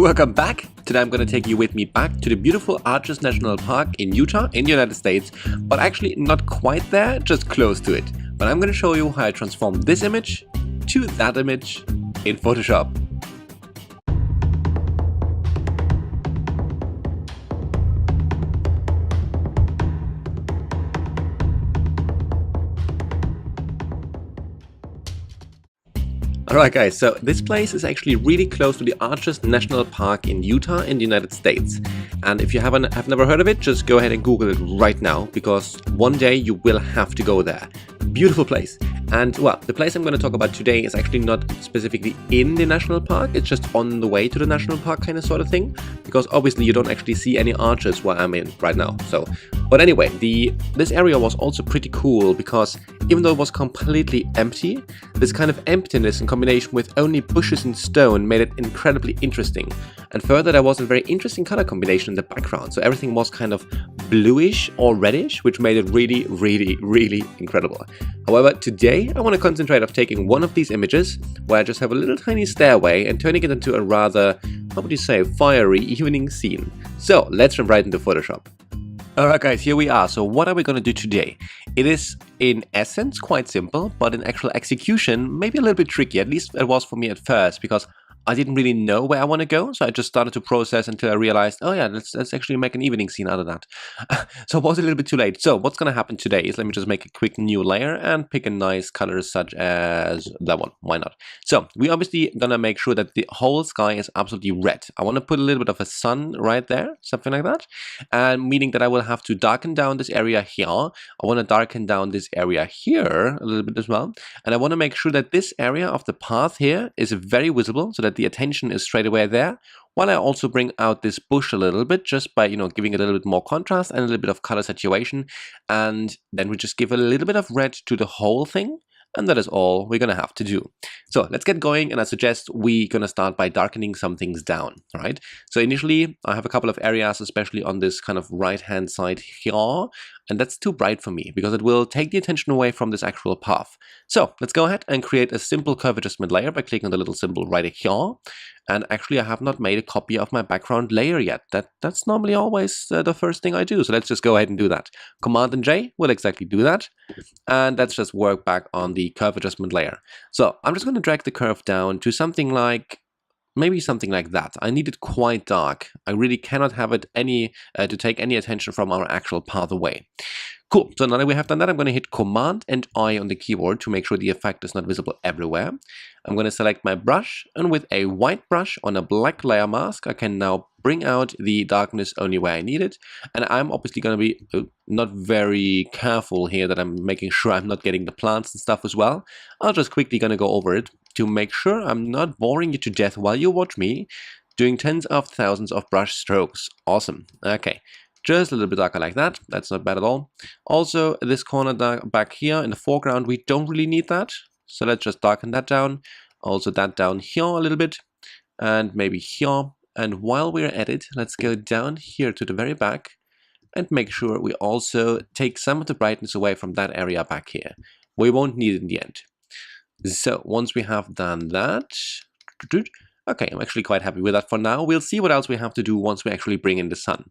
Welcome back! Today I'm going to take you with me back to the beautiful Arches National Park in Utah in the United States, but actually not quite there, just close to it. But I'm going to show you how I transform this image to that image in Photoshop. Alright guys, so this place is actually really close to the Arches National Park in Utah in the United States. And if you have never heard of it, just go ahead and Google it right now, because one day you will have to go there. Beautiful place. And well, the place I'm going to talk about today is actually not specifically in the national park, it's just on the way to the national park kind of sort of thing, because obviously you don't actually see any arches where I'm in right now. But anyway, this area was also pretty cool because even though it was completely empty, this kind of emptiness in combination with only bushes and stone made it incredibly interesting. And further, there was a very interesting color combination in the background, so everything was kind of bluish or reddish, which made it really, really, really incredible. However, today I want to concentrate on taking one of these images where I just have a little tiny stairway and turning it into a rather, how would you say, fiery evening scene. So let's jump right into Photoshop. Alright guys, here we are. So what are we going to do today? It is in essence quite simple, but in actual execution maybe a little bit tricky. At least it was for me at first, because I didn't really know where I want to go, so I just started to process until I realized, oh yeah, let's actually make an evening scene out of that. So it was a little bit too late. So what's going to happen today is let me just make a quick new layer and pick a nice color such as that one. Why not? So we obviously going to make sure that the whole sky is absolutely red. I want to put a little bit of a sun right there, something like that, and meaning that I will have to darken down this area here. I want to darken down this area here a little bit as well, and I want to make sure that this area of the path here is very visible, so that the attention is straight away there, while I also bring out this bush a little bit just by, giving it a little bit more contrast and a little bit of color saturation, and then we just give a little bit of red to the whole thing, and that is all we're gonna have to do. So let's get going, and I suggest we're gonna start by darkening some things down. All right, so initially I have a couple of areas, especially on this kind of right hand side here, and that's too bright for me because it will take the attention away from this actual path. So let's go ahead and create a simple curve adjustment layer by clicking on the little symbol right here. And actually I have not made a copy of my background layer yet. That's normally always the first thing I do, so let's just go ahead and do that. Command and J will exactly do that, and let's just work back on the curve adjustment layer. So I'm just going to drag the curve down to something like, maybe something like that. I need it quite dark. I really cannot have it to take any attention from our actual path away. Cool, so now that we have done that, I'm going to hit Command and I on the keyboard to make sure the effect is not visible everywhere. I'm going to select my brush, and with a white brush on a black layer mask, I can now bring out the darkness only where I need it. And I'm obviously going to be not very careful here that I'm making sure I'm not getting the plants and stuff as well. I'm just quickly going to go over it to make sure I'm not boring you to death while you watch me doing tens of thousands of brush strokes. Awesome. Okay. Just a little bit darker like that. That's not bad at all. Also, this corner back here in the foreground, we don't really need that. So let's just darken that down. Also that down here a little bit. And maybe here. And while we're at it, let's go down here to the very back and make sure we also take some of the brightness away from that area back here. We won't need it in the end. So once we have done that, okay, I'm actually quite happy with that for now. We'll see what else we have to do once we actually bring in the sun.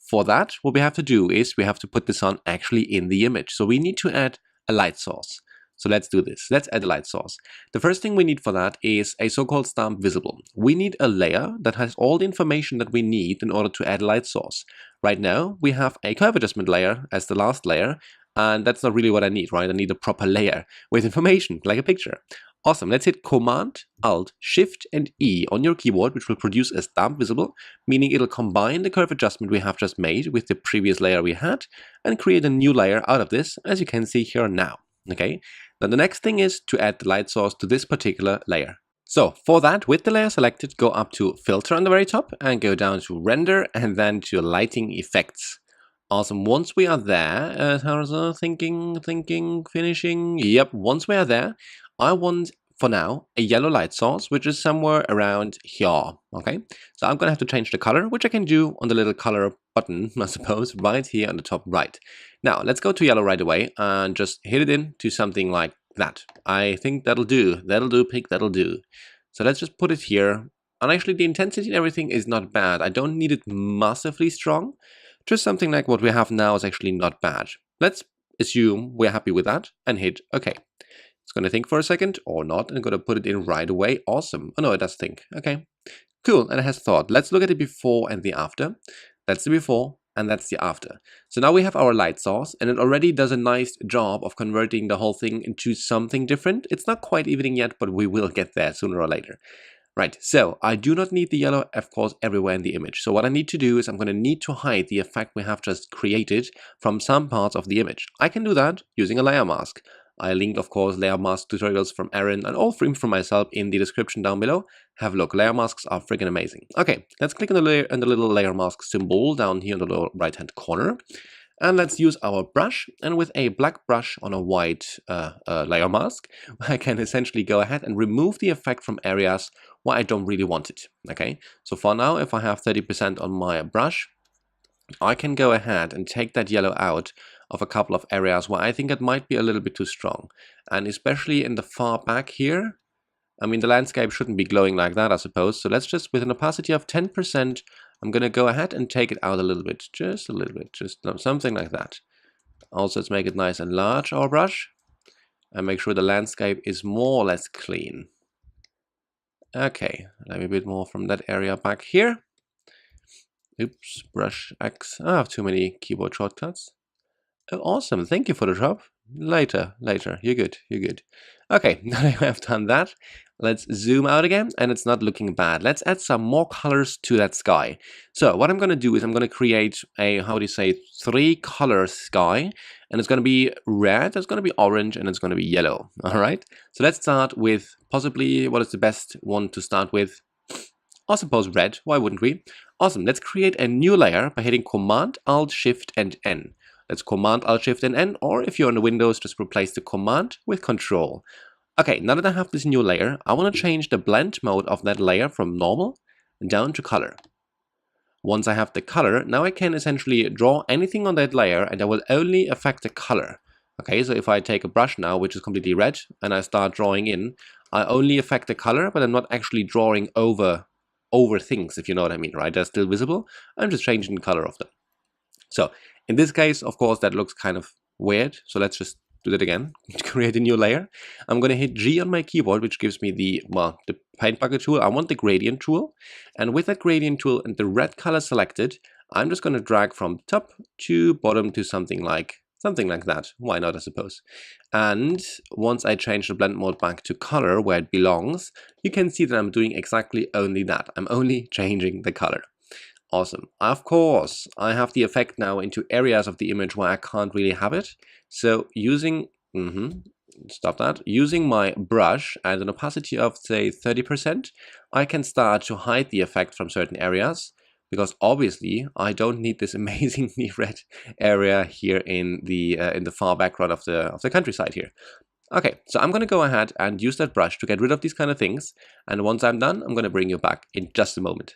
For that, what we have to do is we have to put the sun actually in the image. So we need to add a light source. So let's do this. Let's add a light source. The first thing we need for that is a so-called stamp visible. We need a layer that has all the information that we need in order to add a light source. Right now, we have a curve adjustment layer as the last layer, and that's not really what I need, right? I need a proper layer with information, like a picture. Awesome, let's hit Command, Alt, Shift, and E on your keyboard, which will produce a stamp visible, meaning it'll combine the curve adjustment we have just made with the previous layer we had, and create a new layer out of this, as you can see here now. Okay, now the next thing is to add the light source to this particular layer. So for that, with the layer selected, go up to Filter on the very top, and go down to Render, and then to Lighting Effects. Awesome, once we are there, finishing, yep, once we are there, I want, for now, a yellow light source, which is somewhere around here, okay? So I'm gonna have to change the color, which I can do on the little color button, I suppose, right here on the top right. Now, let's go to yellow right away and just hit it in to something like that. I think that'll do. That'll do, pig, that'll do. So let's just put it here And actually the intensity and everything is not bad. I don't need it massively strong. Just something like what we have now is actually not bad. Let's assume we're happy with that and hit OK. It's going to think for a second or not, and I'm going to put it in right away. Awesome. Oh no, it does think. Okay, cool. And it has thought. Let's look at the before and the after. That's the before and that's the after. So now we have our light source, and it already does a nice job of converting the whole thing into something different. It's not quite evening yet, but we will get there sooner or later. Right, so I do not need the yellow, of course, everywhere in the image. So what I need to do is I'm going to need to hide the effect we have just created from some parts of the image. I can do that using a layer mask. I link, of course, layer mask tutorials from Aaron and all three from myself in the description down below. Have a look. Layer masks are freaking amazing. Okay, let's click on the layer and the little layer mask symbol down here in the lower right-hand corner. And let's use our brush, and with a black brush on a white layer mask, I can essentially go ahead and remove the effect from areas where I don't really want it. Okay, so for now, if I have 30% on my brush, I can go ahead and take that yellow out of a couple of areas where I think it might be a little bit too strong. And especially in the far back here, I mean, the landscape shouldn't be glowing like that, I suppose. So let's just, with an opacity of 10%, I'm going to go ahead and take it out a little bit, just a little bit, just something like that. Also, let's make it nice and large, our brush, and make sure the landscape is more or less clean. Okay, maybe a bit more from that area back here. Oops, brush X. I have too many keyboard shortcuts. Oh, awesome. Thank you, Photoshop. Later. You're good. Okay, now that I have done that, let's zoom out again, and it's not looking bad. Let's add some more colors to that sky. So what I'm going to do is I'm going to create a, 3-color sky, and it's going to be red, it's going to be orange, and it's going to be yellow. All right. So let's start with possibly what is the best one to start with. I suppose red. Why wouldn't we? Awesome. Let's create a new layer by hitting Command, Alt, Shift, and N. Let's Command, Alt, Shift, and N, or if you're on the Windows, just replace the Command with Control. Okay, now that I have this new layer, I want to change the blend mode of that layer from normal down to color. Once I have the color, now I can essentially draw anything on that layer, and I will only affect the color. Okay, so if I take a brush now, which is completely red, and I start drawing in, I only affect the color, but I'm not actually drawing over things, if you know what I mean, right? They're still visible. I'm just changing the color of them. So in this case, of course, that looks kind of weird. So let's just do that again to create a new layer. I'm going to hit G on my keyboard, which gives me the paint bucket tool. I want the gradient tool. And with that gradient tool and the red color selected, I'm just going to drag from top to bottom to something like that. Why not, I suppose. And once I change the blend mode back to color where it belongs, you can see that I'm doing exactly only that. I'm only changing the color. Awesome. Of course, I have the effect now into areas of the image where I can't really have it. So using, using my brush and an opacity of, say, 30%, I can start to hide the effect from certain areas, because obviously I don't need this amazingly red area here in the far background of the countryside here. Okay, so I'm going to go ahead and use that brush to get rid of these kind of things. And once I'm done, I'm going to bring you back in just a moment.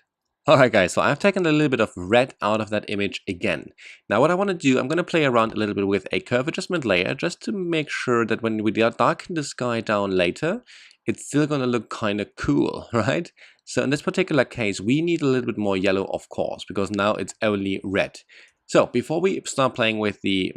Alright guys, so I've taken a little bit of red out of that image again. Now what I want to do, I'm going to play around a little bit with a curve adjustment layer just to make sure that when we darken the sky down later, it's still going to look kind of cool, right? So in this particular case, we need a little bit more yellow, of course, because now it's only red. So before we start playing with the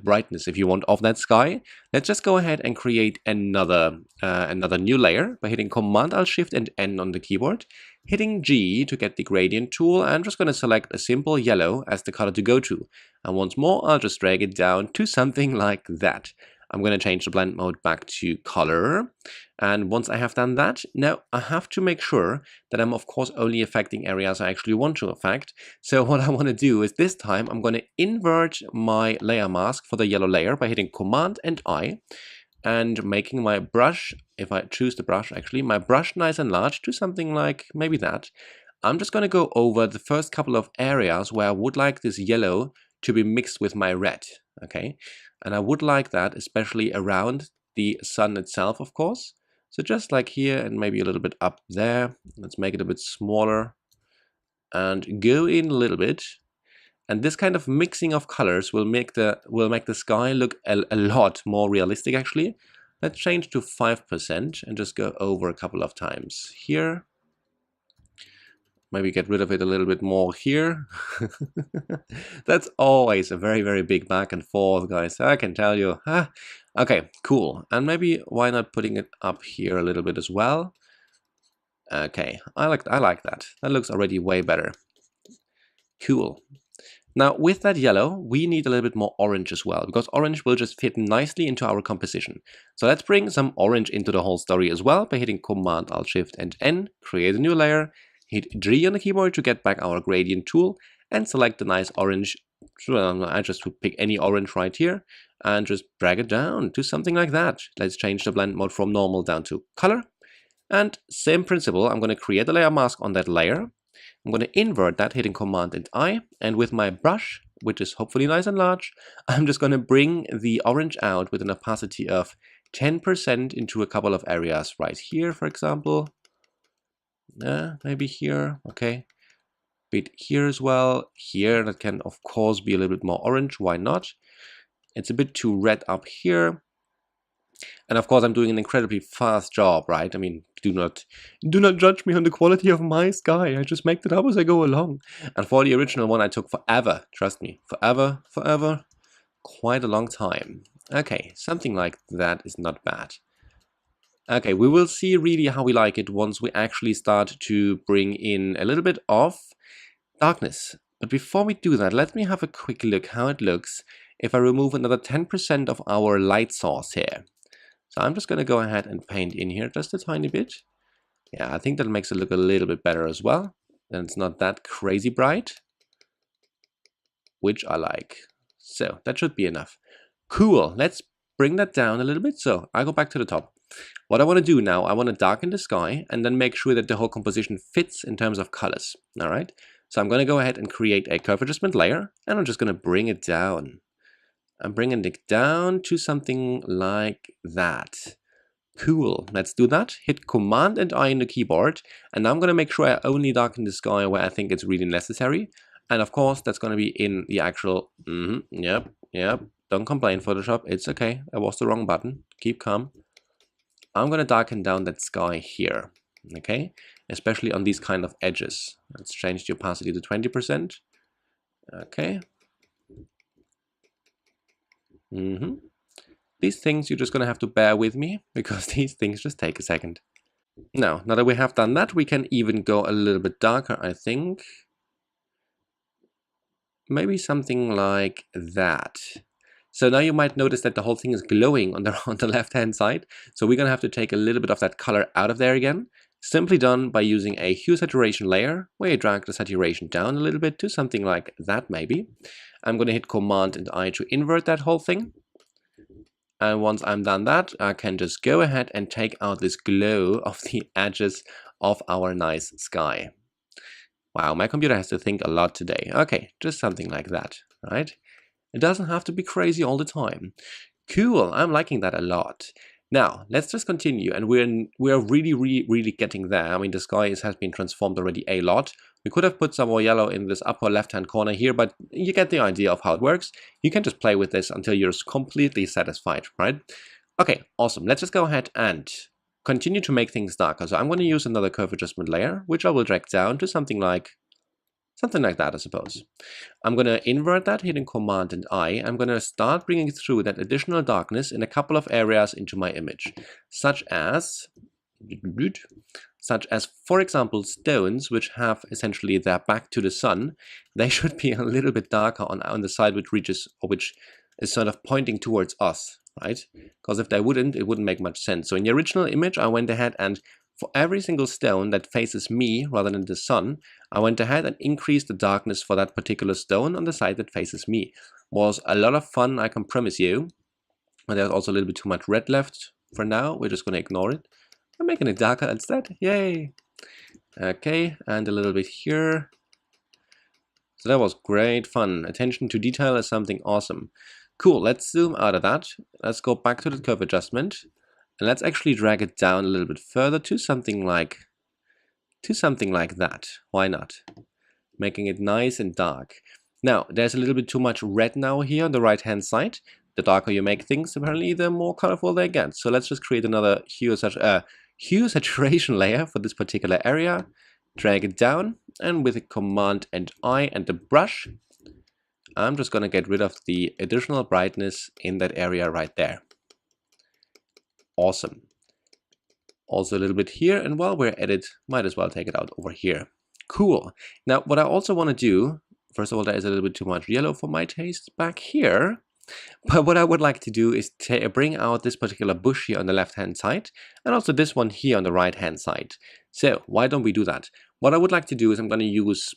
brightness, if you want, of that sky, let's just go ahead and create another new layer by hitting Command, Alt, Shift, and N on the keyboard, hitting G to get the gradient tool. I'm just going to select a simple yellow as the color to go to. And once more, I'll just drag it down to something like that. I'm going to change the blend mode back to color. And once I have done that, now I have to make sure that I'm, of course, only affecting areas I actually want to affect. So what I want to do is this time I'm going to invert my layer mask for the yellow layer by hitting Command and I, and making my brush, if I choose the brush actually, my brush nice and large to something like maybe that. I'm just going to go over the first couple of areas where I would like this yellow to be mixed with my red, okay? And I would like that especially around the sun itself, of course. So just like here and maybe a little bit up there. Let's make it a bit smaller and go in a little bit. And this kind of mixing of colors will make the sky look a lot more realistic actually. Let's change to 5% and just go over a couple of times here. Maybe get rid of it a little bit more here. That's always a very, very big back and forth, guys. I can tell you. Okay, cool. And maybe why not putting it up here a little bit as well? Okay, I like that. That looks already way better. Cool. Now with that yellow, we need a little bit more orange as well, because orange will just fit nicely into our composition. So let's bring some orange into the whole story as well by hitting Command-Alt-Shift+N, create a new layer, hit G on the keyboard to get back our gradient tool, and select the nice orange. So I just would pick any orange right here, and just drag it down to something like that. Let's change the blend mode from normal down to color. And same principle, I'm going to create a layer mask on that layer. I'm going to invert that, hitting Command and I, and with my brush, which is hopefully nice and large, I'm just going to bring the orange out with an opacity of 10% into a couple of areas right here, for example. Maybe here, okay. Bit here as well. Here, that can of course be a little bit more orange, why not? It's a bit too red up here. And of course I'm doing an incredibly fast job, right? I mean, do not judge me on the quality of my sky. I just make it up as I go along. And for the original one I took forever, trust me, forever, quite a long time. Okay, something like that is not bad. Okay, we will see really how we like it once we actually start to bring in a little bit of darkness. But before we do that, let me have a quick look how it looks if I remove another 10% of our light source here. So I'm just going to go ahead and paint in here just a tiny bit. Yeah, I think that makes it look a little bit better as well. And it's not that crazy bright, which I like. So that should be enough. Cool, let's bring that down a little bit. So I go back to the top. What I want to do now, I want to darken the sky and then make sure that the whole composition fits in terms of colors. All right. So I'm going to go ahead and create a curve adjustment layer, and I'm just going to bring it down. I'm bringing it down to something like that. Cool, let's do that. Hit Command and I on the keyboard, and I'm going to make sure I only darken the sky where I think it's really necessary. And of course, that's going to be in the actual, yep, don't complain Photoshop, it's okay, I was the wrong button, keep calm. I'm going to darken down that sky here, okay, especially on these kind of edges. Let's change the opacity to 20%, okay. These things you're just going to have to bear with me, because these things just take a second. Now that we have done that, we can even go a little bit darker, I think. Maybe something like that. So now you might notice that the whole thing is glowing on the left-hand side. So we're going to have to take a little bit of that color out of there again. Simply done by using a hue saturation layer, where you drag the saturation down a little bit to something like that maybe. I'm going to hit Command and I to invert that whole thing. And once I'm done that, I can just go ahead and take out this glow of the edges of our nice sky. Wow, my computer has to think a lot today. Okay, just something like that, right? It doesn't have to be crazy all the time. Cool, I'm liking that a lot. Now, let's just continue, and we're really getting there. I mean, the sky has been transformed already a lot. We could have put some more yellow in this upper left-hand corner here, but you get the idea of how it works. You can just play with this until you're completely satisfied, right? Okay, awesome. Let's just go ahead and continue to make things darker. So I'm going to use another curve adjustment layer, which I will drag down to something like that, I suppose. I'm going to invert that, hitting Command and I. I'm going to start bringing through that additional darkness in a couple of areas into my image, such as, for example, stones, which have essentially their back to the sun. They should be a little bit darker on the side which is sort of pointing towards us, right? Because if they wouldn't, it wouldn't make much sense. So in the original image, I went ahead and for every single stone that faces me rather than the sun, I went ahead and increased the darkness for that particular stone on the side that faces me. Was a lot of fun, I can promise you. But there's also a little bit too much red left for now. We're just going to ignore it. I'm making it darker instead. Yay! Okay, and a little bit here. So that was great fun. Attention to detail is something awesome. Cool, let's zoom out of that. Let's go back to the curve adjustment. And let's actually drag it down a little bit further to something like that. Why not? Making it nice and dark. Now, there's a little bit too much red now here on the right-hand side. The darker you make things, apparently, the more colorful they get. So let's just create another hue saturation layer for this particular area. Drag it down. and with a Command and I and the brush, I'm just going to get rid of the additional brightness in that area right there. Awesome. Also a little bit here, and while we're at it, might as well take it out over here. Cool. Now what I also want to do, first of all, there is a little bit too much yellow for my taste back here, but what I would like to do is bring out this particular bush here on the left hand side, and also this one here on the right hand side. So why don't we do that? What I would like to do is I'm going to use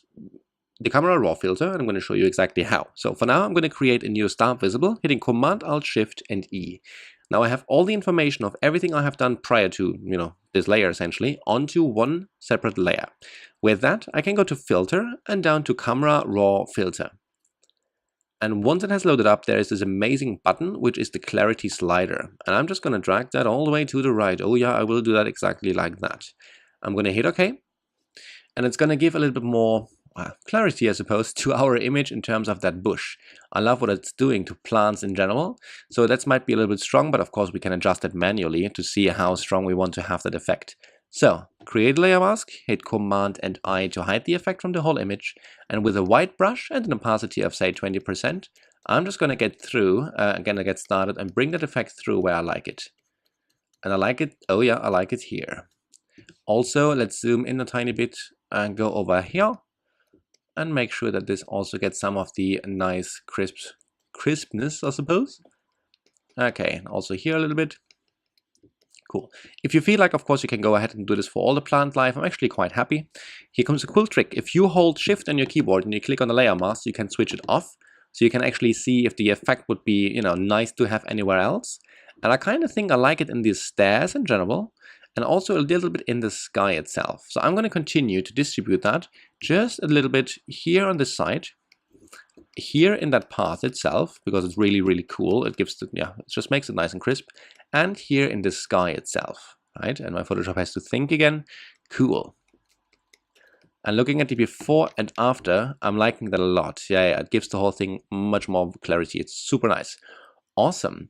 the camera raw filter, and I'm going to show you exactly how. So for now I'm going to create a new stamp visible, hitting Command-Alt-Shift+E. Now I have all the information of everything I have done prior to, this layer essentially, onto one separate layer. With that, I can go to Filter and down to Camera Raw Filter. And once it has loaded up, there is this amazing button, which is the clarity slider. And I'm just going to drag that all the way to the right. Oh yeah, I will do that exactly like that. I'm going to hit OK. And it's going to give a little bit more clarity, I suppose, to our image in terms of that bush. I love what it's doing to plants in general. So that might be a little bit strong, but of course we can adjust it manually to see how strong we want to have that effect. So create layer mask, hit Command and I to hide the effect from the whole image. And with a white brush and an opacity of say 20%, I'm just going to get through, get started and bring that effect through where I like it. And I like it, oh yeah, I like it here. Also, let's zoom in a tiny bit and go over here. And make sure that this also gets some of the nice crispness, I suppose. Okay, and also here a little bit. Cool. If you feel like, of course, you can go ahead and do this for all the plant life. I'm actually quite happy. Here comes a cool trick. If you hold Shift on your keyboard and you click on the layer mask, you can switch it off. So you can actually see if the effect would be, nice to have anywhere else. And I kind of think I like it in these stairs in general. And also a little bit in the sky itself. So I'm going to continue to distribute that just a little bit here on this side, here in that path itself, because it's really, really cool. It gives, it just makes it nice and crisp. And here in the sky itself, right? And my Photoshop has to think again. Cool. And looking at the before and after, I'm liking that a lot. Yeah, it gives the whole thing much more clarity. It's super nice. Awesome.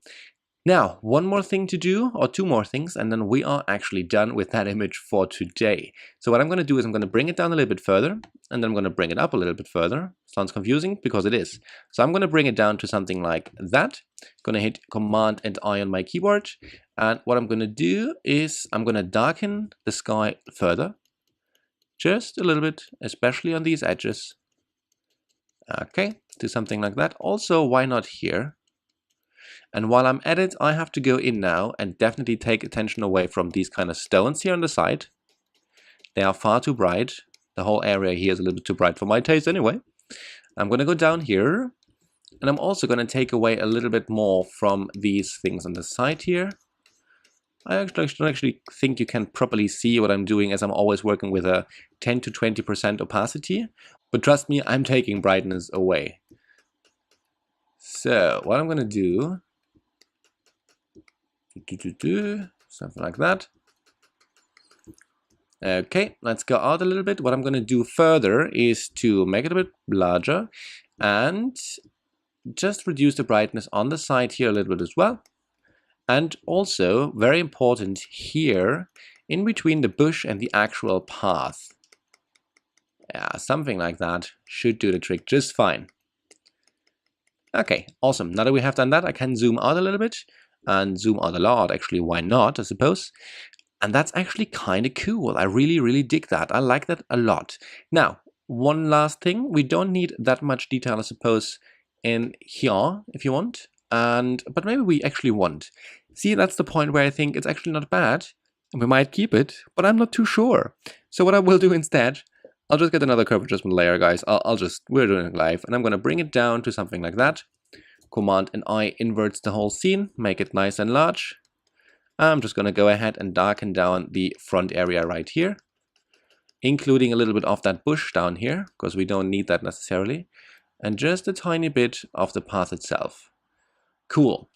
Now, one more thing to do, or two more things, and then we are actually done with that image for today. So what I'm going to do is I'm going to bring it down a little bit further, and then I'm going to bring it up a little bit further. Sounds confusing because it is. So I'm going to bring it down to something like that. Going to hit Command and I on my keyboard. And what I'm going to do is I'm going to darken the sky further. Just a little bit, especially on these edges. Okay, do something like that. Also, why not here? And while I'm at it, I have to go in now and definitely take attention away from these kind of stones here on the side. They are far too bright. The whole area here is a little bit too bright for my taste anyway. I'm going to go down here. And I'm also going to take away a little bit more from these things on the side here. I actually think you can properly see what I'm doing, as I'm always working with a 10 to 20% opacity. But trust me, I'm taking brightness away. So what I'm going to do, something like that. Okay, let's go out a little bit. What I'm going to do further is to make it a bit larger and just reduce the brightness on the side here a little bit as well. And also, very important here, in between the bush and the actual path. Yeah, something like that should do the trick just fine. Okay, awesome. Now that we have done that, I can zoom out a little bit and zoom out a lot. Actually, why not, I suppose. And that's actually kind of cool. I really, really dig that. I like that a lot. Now, one last thing. We don't need that much detail, I suppose, in here, if you want. But maybe we actually want. See, that's the point where I think it's actually not bad. And we might keep it, but I'm not too sure. So what I will do instead, I'll just get another curve adjustment layer, guys. We're doing it live, and I'm going to bring it down to something like that. Command and I inverts the whole scene, make it nice and large. I'm just going to go ahead and darken down the front area right here, including a little bit of that bush down here, because we don't need that necessarily, and just a tiny bit of the path itself. Cool.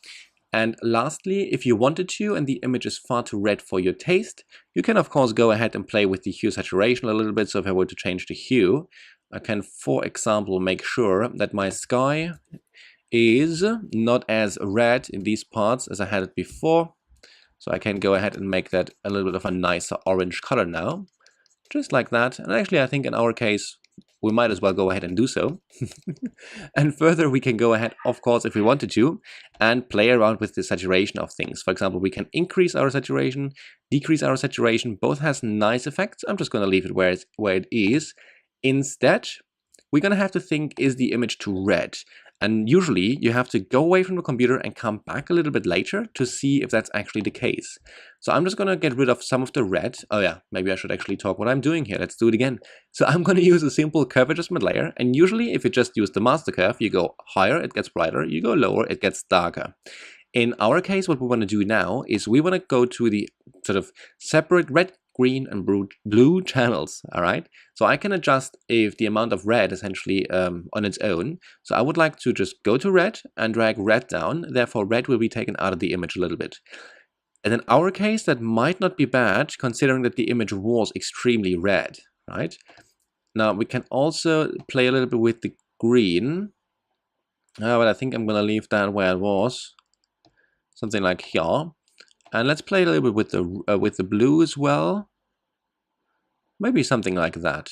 And lastly, if you wanted to and the image is far too red for your taste, you can of course go ahead and play with the hue saturation a little bit. So if I were to change the hue, I can, for example, make sure that my sky is not as red in these parts as I had it before. So I can go ahead and make that a little bit of a nicer orange color now. just like that. And actually, I think in our case, we might as well go ahead and do so. And further, we can go ahead, of course, if we wanted to, and play around with the saturation of things. For example, we can increase our saturation, decrease our saturation. Both has nice effects. I'm just going to leave it where it is. Instead, we're going to have to think, is the image too red? And usually you have to go away from the computer and come back a little bit later to see if that's actually the case. So I'm just going to get rid of some of the red. Oh yeah, maybe I should actually talk what I'm doing here. Let's do it again. So I'm going to use a simple curve adjustment layer. And usually if you just use the master curve, you go higher, it gets brighter. You go lower, it gets darker. In our case, what we want to do now is we want to go to the sort of separate red, green and blue channels. All right, so I can adjust if the amount of red essentially on its own. So I would like to just go to red and drag red down. Therefore red will be taken out of the image a little bit. And in our case, that might not be bad considering that the image was extremely red, right? Now we can also play a little bit with the green, but I think I'm gonna leave that where it was, something like here. And let's play a little bit with the blue as well. Maybe something like that.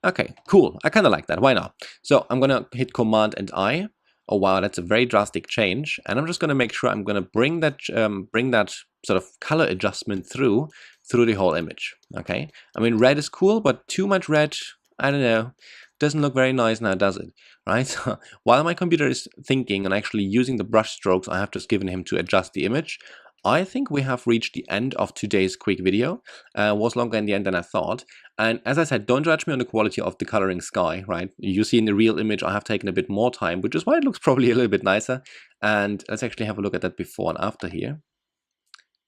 Okay, cool. I kind of like that. Why not? So I'm going to hit Command and I. Oh wow, that's a very drastic change. And I'm just going to make sure I'm going to bring that sort of color adjustment through the whole image. Okay. I mean, red is cool, but too much red, I don't know, doesn't look very nice now, does it? Right? So while my computer is thinking and actually using the brush strokes I have just given him to adjust the image, I think we have reached the end of today's quick video. Was longer in the end than I thought. And as I said, don't judge me on the quality of the coloring sky, right? You see in the real image I have taken a bit more time, which is why it looks probably a little bit nicer. And let's actually have a look at that before and after here.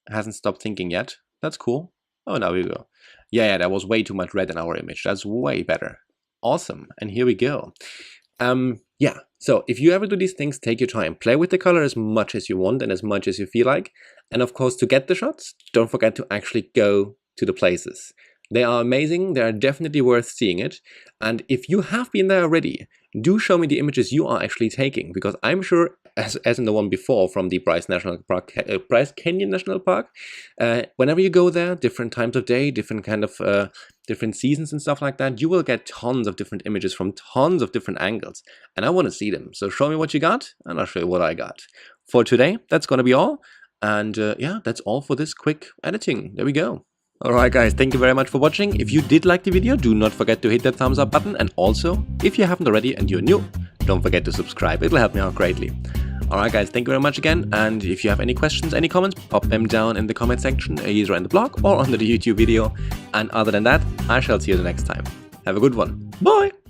It hasn't stopped thinking yet. That's cool. Oh, now we go. Yeah, there was way too much red in our image. That's way better. Awesome. And here we go. Yeah, so if you ever do these things, take your time. Play with the color as much as you want and as much as you feel like. And of course, to get the shots, don't forget to actually go to the places. They are amazing. They are definitely worth seeing it. And if you have been there already, do show me the images you are actually taking, because I'm sure, as in the one before from the Bryce Canyon National Park, whenever you go there, different times of day, different kind of different seasons and stuff like that, you will get tons of different images from tons of different angles, and I want to see them. So show me what you got, and I'll show you what I got. For today, that's going to be all, and yeah, that's all for this quick editing. There we go. Alright guys, thank you very much for watching. If you did like the video, do not forget to hit that thumbs up button, and also, if you haven't already and you're new, don't forget to subscribe. It'll help me out greatly. Alright guys, thank you very much again, and if you have any questions, any comments, pop them down in the comment section, either in the blog or under the YouTube video. And other than that, I shall see you the next time. Have a good one. Bye!